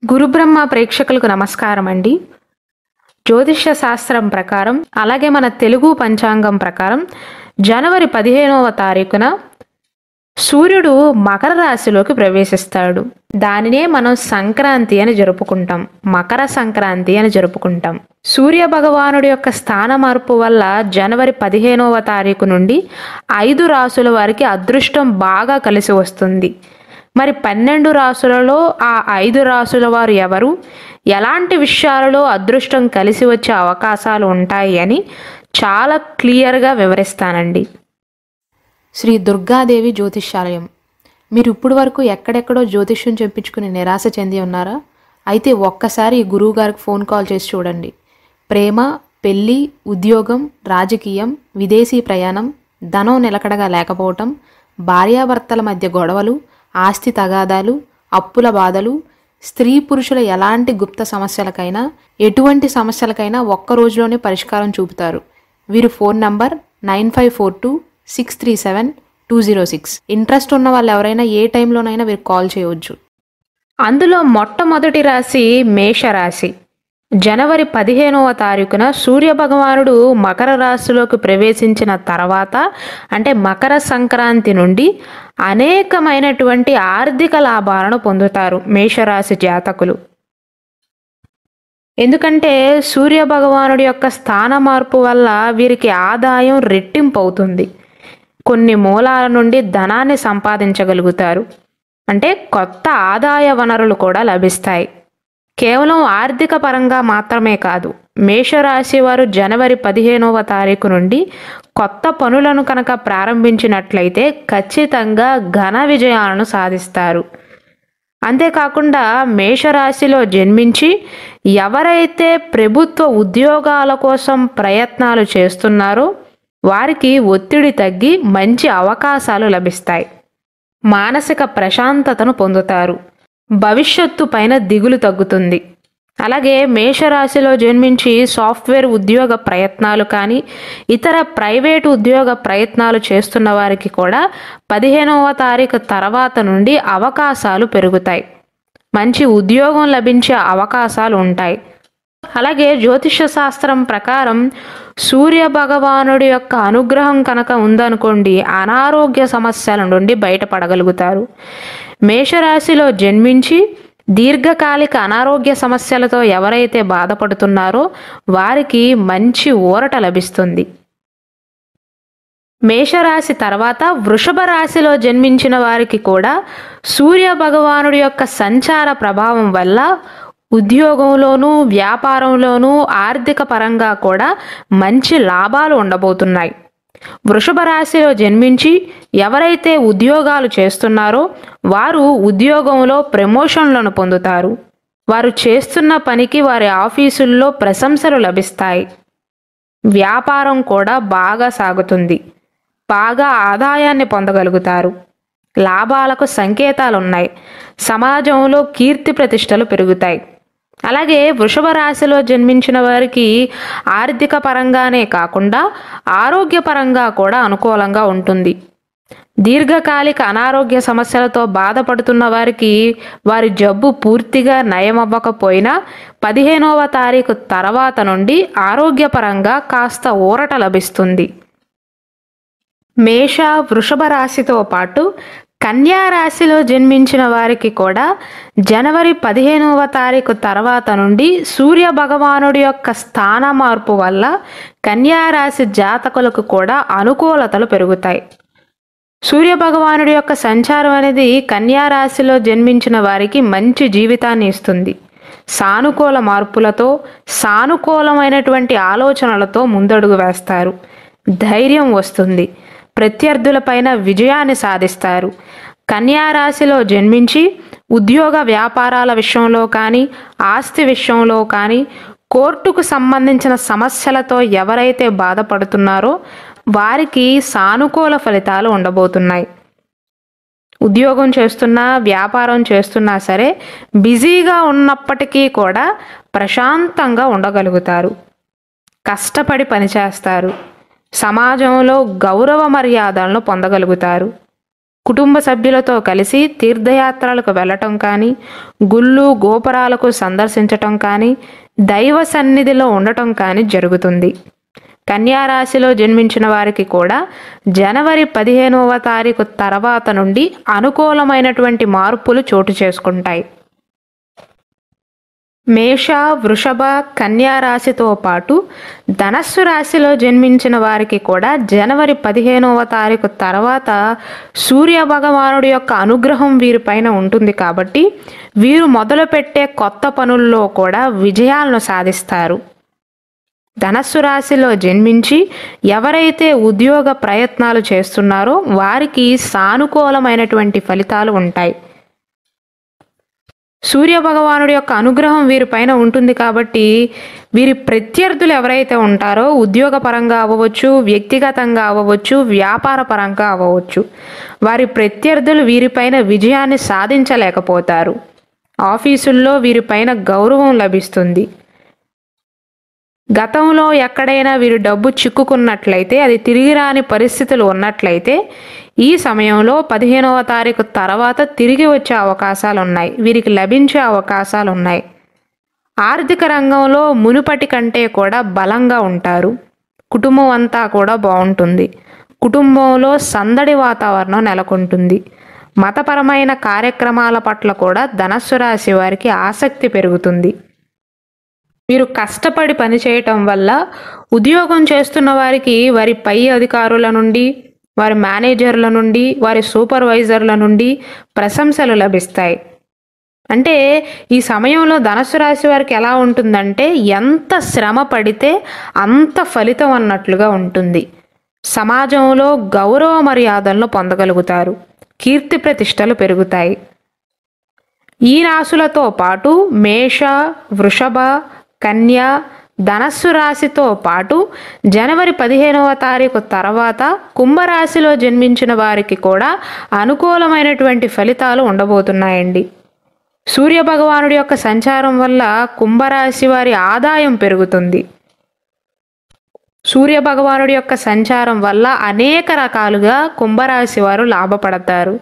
గురుబ్రహ్మ ప్రేక్షకులకు నమస్కారం అండి. జ్యోతిష్య శాస్త్రం ప్రకారం అలాగే మన తెలుగు పంచాంగం ప్రకారం జనవరి 15వ తారీఖున సూర్యుడు మకర రాశిలోకి ప్రవేశిస్తాడు. దానినే మనం సంక్రాంతి అని జరుపుకుంటాం. మకర సంక్రాంతి అని జరుపుకుంటాం. సూర్య భగవానుడి యొక్క స్థాన మార్పు వల్ల జనవరి 15వ తారీఖు నుండి 5 రాసుల వారికి అదృష్టం బాగా కలిసి వస్తుంది. మరి 12 రాసులలో ఆ 5 రాసుల వారు ఎవరు, ఎలాంటి విషయాలలో అదృష్టం కలిసి వచ్చే అవకాశాలు ఉంటాయి అని చాలా క్లియర్గా వివరిస్తానండి. శ్రీ దుర్గాదేవి జ్యోతిష్యాలయం. మీరు ఇప్పుడు వరకు ఎక్కడెక్కడో జ్యోతిష్యం చెప్పించుకుని నిరాశ చెంది ఉన్నారా? అయితే ఒక్కసారి గురువు గారికి ఫోన్ కాల్ చేసి చూడండి. ప్రేమ, పెళ్ళి, ఉద్యోగం, రాజకీయం, విదేశీ ప్రయాణం, ధనం నిలకడగా లేకపోవటం, భార్యాభర్తల మధ్య గొడవలు, ఆస్తి తగాదాలు, అప్పుల బాధలు, స్త్రీ పురుషుల ఎలాంటి గుప్త సమస్యలకైనా, ఎటువంటి సమస్యలకైనా ఒక్క రోజులోనే పరిష్కారం చూపుతారు. వీరు ఫోన్ నంబర్ 9542637206. ఇంట్రెస్ట్ ఉన్న వాళ్ళు ఎవరైనా ఏ టైంలోనైనా వీరు కాల్ చేయవచ్చు. అందులో మొట్టమొదటి రాశి మేషరాశి. జనవరి 15వ తారీఖున సూర్యభగవానుడు మకర రాశిలోకి ప్రవేశించిన తర్వాత అంటే మకర సంక్రాంతి నుండి అనేకమైనటువంటి ఆర్థిక లాభాలను పొందుతారు మేషరాశి జాతకులు. ఎందుకంటే సూర్యభగవానుడి యొక్క స్థాన మార్పు వల్ల వీరికి ఆదాయం రెట్టింపు అవుతుంది. కొన్ని మూలాల నుండి ధనాన్ని సంపాదించగలుగుతారు. అంటే కొత్త ఆదాయ వనరులు కూడా లభిస్తాయి. కేవలం ఆర్థిక పరంగా మాత్రమే కాదు, మేషరాశి వారు జనవరి 15వ తారీఖు నుండి కొత్త పనులను కనుక ప్రారంభించినట్లయితే ఖచ్చితంగా ఘన విజయాలను సాధిస్తారు. అంతేకాకుండా మేషరాశిలో జన్మించి ఎవరైతే ప్రభుత్వ ఉద్యోగాల కోసం ప్రయత్నాలు చేస్తున్నారో వారికి ఒత్తిడి తగ్గి మంచి అవకాశాలు లభిస్తాయి. మానసిక ప్రశాంతతను పొందుతారు. భవిష్యత్తు పైన దిగులు తగ్గుతుంది. అలాగే మేషరాశిలో జన్మించి సాఫ్ట్వేర్ ఉద్యోగ ప్రయత్నాలు కానీ ఇతర ప్రైవేటు ఉద్యోగ ప్రయత్నాలు చేస్తున్న వారికి కూడా 15వ తారీఖు తర్వాత నుండి అవకాశాలు పెరుగుతాయి. మంచి ఉద్యోగం లభించే అవకాశాలు ఉంటాయి. అలాగే జ్యోతిష శాస్త్రం ప్రకారం సూర్య భగవానుడి యొక్క అనుగ్రహం కనుక ఉందనుకోండి, అనారోగ్య సమస్యల నుండి బయటపడగలుగుతారు. మేషరాశిలో జన్మించి దీర్ఘకాలిక అనారోగ్య సమస్యలతో ఎవరైతే బాధపడుతున్నారో వారికి మంచి ఊరట లభిస్తుంది. మేషరాశి తర్వాత వృషభ రాశిలో జన్మించిన వారికి కూడా సూర్య భగవానుడి యొక్క సంచార ప్రభావం వల్ల ఉద్యోగంలోనూ వ్యాపారంలోనూ ఆర్థిక పరంగా కూడా మంచి లాభాలు ఉండబోతున్నాయి. వృషభ రాశిలో జన్మించి ఎవరైతే ఉద్యోగాలు చేస్తున్నారో వారు ఉద్యోగంలో ప్రమోషన్లను పొందుతారు. వారు చేస్తున్న పనికి వారి ఆఫీసుల్లో ప్రశంసలు లభిస్తాయి. వ్యాపారం కూడా బాగా సాగుతుంది. బాగా ఆదాయాన్ని పొందగలుగుతారు. లాభాలకు సంకేతాలున్నాయి. సమాజంలో కీర్తి ప్రతిష్టలు పెరుగుతాయి. అలాగే వృషభ రాశిలో జన్మించిన వారికి ఆర్థిక పరంగానే కాకుండా ఆరోగ్యపరంగా కూడా అనుకూలంగా ఉంటుంది. దీర్ఘకాలిక అనారోగ్య సమస్యలతో బాధపడుతున్న వారికి వారి జబ్బు పూర్తిగా నయమవ్వకపోయినా 15వ తారీఖు తర్వాత నుండి ఆరోగ్యపరంగా కాస్త ఊరట లభిస్తుంది. మేష వృషభ రాశితో పాటు కన్యా రాశిలో జన్మించిన వారికి కూడా జనవరి 15వ తారీఖు తర్వాత నుండి సూర్య భగవానుడి యొక్క స్థాన మార్పు వల్ల కన్యా రాశి జాతకులకు కూడా అనుకూలతలు పెరుగుతాయి. సూర్య భగవానుడి యొక్క సంచారం అనేది కన్యా రాశిలో జన్మించిన వారికి మంచి జీవితాన్ని ఇస్తుంది. సానుకూల మార్పులతో సానుకూలమైనటువంటి ఆలోచనలతో ముందడుగు వేస్తారు. ధైర్యం వస్తుంది. ప్రత్యర్థులపైన విజయాన్ని సాధిస్తారు. కన్యా రాశిలో జన్మించి ఉద్యోగ వ్యాపారాల విషయంలో కానీ ఆస్తి విషయంలో కానీ కోర్టుకు సంబంధించిన సమస్యలతో ఎవరైతే బాధపడుతున్నారో వారికి సానుకూల ఫలితాలు ఉండబోతున్నాయి. ఉద్యోగం చేస్తున్నా వ్యాపారం చేస్తున్నా సరే బిజీగా ఉన్నప్పటికీ కూడా ప్రశాంతంగా ఉండగలుగుతారు. కష్టపడి పనిచేస్తారు. సమాజంలో గౌరవ మర్యాదలను పొందగలుగుతారు. కుటుంబ సభ్యులతో కలిసి తీర్థయాత్రలకు వెళ్ళటం కానీ, గుళ్ళు గోపురాలకు సందర్శించటం కానీ, దైవ సన్నిధిలో ఉండటం కానీ జరుగుతుంది. కన్యా రాశిలో జన్మించిన వారికి కూడా జనవరి 15వ తారీఖు తర్వాత నుండి అనుకూలమైనటువంటి మార్పులు చోటు చేసుకుంటాయి. మేష, వృషభ, కన్యా రాశితో పాటు ధనస్సు రాశిలో జన్మించిన వారికి కూడా జనవరి 15వ తారీఖు తర్వాత సూర్య భగవానుడి యొక్క అనుగ్రహం వీరిపైన ఉంటుంది కాబట్టి వీరు మొదలుపెట్టే కొత్త పనుల్లో కూడా విజయాలను సాధిస్తారు. ధనస్సు రాశిలో జన్మించి ఎవరైతే ఉద్యోగ ప్రయత్నాలు చేస్తున్నారో వారికి సానుకూలమైనటువంటి ఫలితాలు ఉంటాయి. సూర్య భగవానుడి యొక్క అనుగ్రహం వీరిపైన ఉంటుంది కాబట్టి వీరి ప్రత్యర్థులు ఎవరైతే ఉంటారో ఉద్యోగపరంగా అవ్వవచ్చు, వ్యక్తిగతంగా అవ్వవచ్చు, వ్యాపార పరంగా అవ్వవచ్చు, వారి ప్రత్యర్థులు వీరిపైన విజయాన్ని సాధించలేకపోతారు. ఆఫీసుల్లో వీరిపైన గౌరవం లభిస్తుంది. గతంలో ఎక్కడైనా వీరు డబ్బు చిక్కుకున్నట్లయితే, అది తిరిగి రాని పరిస్థితులు ఉన్నట్లయితే ఈ సమయంలో 15వ తారీఖు తర్వాత తిరిగి వచ్చే అవకాశాలు ఉన్నాయి. వీరికి లభించే అవకాశాలు ఉన్నాయి. ఆర్థిక రంగంలో మునుపటి కంటే కూడా బలంగా ఉంటారు. కుటుంబం అంతా కూడా బాగుంటుంది. కుటుంబంలో సందడి వాతావరణం నెలకొంటుంది. మతపరమైన కార్యక్రమాల పట్ల కూడా ధనస్సు రాశి వారికి ఆసక్తి పెరుగుతుంది. వీరు కష్టపడి పనిచేయటం వల్ల ఉద్యోగం చేస్తున్న వారికి వారి పై అధికారుల నుండి, వారి మేనేజర్ల నుండి, వారి సూపర్వైజర్ల నుండి ప్రశంసలు లభిస్తాయి. అంటే ఈ సమయంలో ధనుస్సు రాశి వారికి ఎలా ఉంటుందంటే ఎంత శ్రమ పడితే అంత ఫలితం అన్నట్లుగా ఉంటుంది. సమాజంలో గౌరవ మర్యాదలను పొందగలుగుతారు. కీర్తి ప్రతిష్టలు పెరుగుతాయి. ఈ రాశులతో పాటు మేష, వృషభ, కన్య, ధనస్సు రాశితో పాటు జనవరి 15వ తారీఖు తర్వాత కుంభరాశిలో జన్మించిన వారికి కూడా అనుకూలమైనటువంటి ఫలితాలు ఉండబోతున్నాయండి. సూర్య భగవానుడి యొక్క సంచారం వల్ల కుంభరాశి వారి ఆదాయం పెరుగుతుంది. సూర్య భగవానుడి యొక్క సంచారం వల్ల అనేక రకాలుగా కుంభరాశి వారు లాభపడతారు.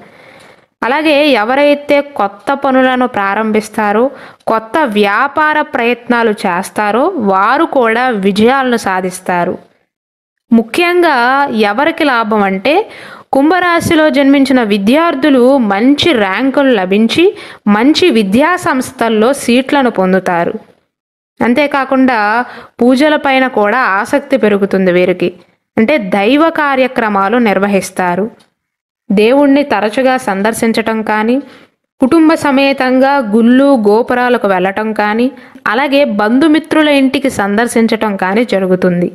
అలాగే ఎవరైతే కొత్త పనులను ప్రారంభిస్తారో, కొత్త వ్యాపార ప్రయత్నాలు చేస్తారో వారు కూడా విజయాలను సాధిస్తారు. ముఖ్యంగా ఎవరికి లాభం అంటే కుంభరాశిలో జన్మించిన విద్యార్థులు మంచి ర్యాంకులు లభించి మంచి విద్యా సంస్థల్లో సీట్లను పొందుతారు. అంతేకాకుండా పూజలపైన కూడా ఆసక్తి పెరుగుతుంది వీరికి. అంటే దైవ కార్యక్రమాలు నిర్వహిస్తారు. దేవుణ్ణి తరచుగా సందర్శించటం కానీ, కుటుంబ సమేతంగా గుళ్ళు గోపురాలకు వెళ్ళటం కానీ, అలాగే బంధుమిత్రుల ఇంటికి సందర్శించటం కానీ జరుగుతుంది.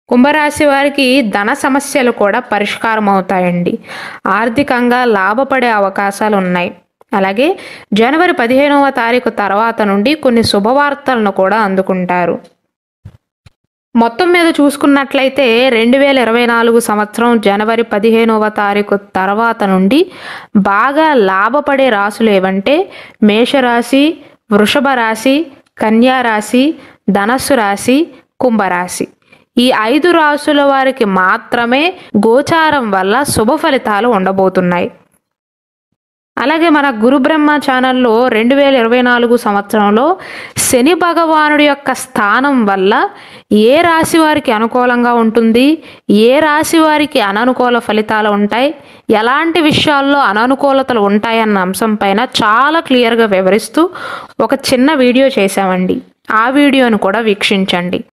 కుంభరాశి వారికి ధన సమస్యలు కూడా పరిష్కారం అవుతాయండి. ఆర్థికంగా లాభపడే అవకాశాలు ఉన్నాయి. అలాగే జనవరి 15వ తారీఖు తర్వాత నుండి కొన్ని శుభవార్తలను కూడా అందుకుంటారు. మొత్తం మీద చూసుకున్నట్లయితే 2024 సంవత్సరం జనవరి 15వ తారీఖు తర్వాత నుండి బాగా లాభపడే రాశులు ఏవంటే మేషరాశి, వృషభ రాశి, కన్యా రాశి, ధనస్సు రాశి, కుంభరాశి. ఈ 5 రాశుల వారికి మాత్రమే గోచారం వల్ల శుభ ఫలితాలు ఉండబోతున్నాయి. అలాగే మన గురుబ్రహ్మ ఛానల్లో 2024 సంవత్సరంలో శని భగవానుడి యొక్క స్థానం వల్ల ఏ రాశి వారికి అనుకూలంగా ఉంటుంది, ఏ రాశి వారికి అననుకూల ఫలితాలు ఉంటాయి, ఎలాంటి విషయాల్లో అననుకూలతలు ఉంటాయన్న అంశం పైన చాలా క్లియర్గా వివరిస్తూ ఒక చిన్న వీడియో చేశామండి. ఆ వీడియోను కూడా వీక్షించండి.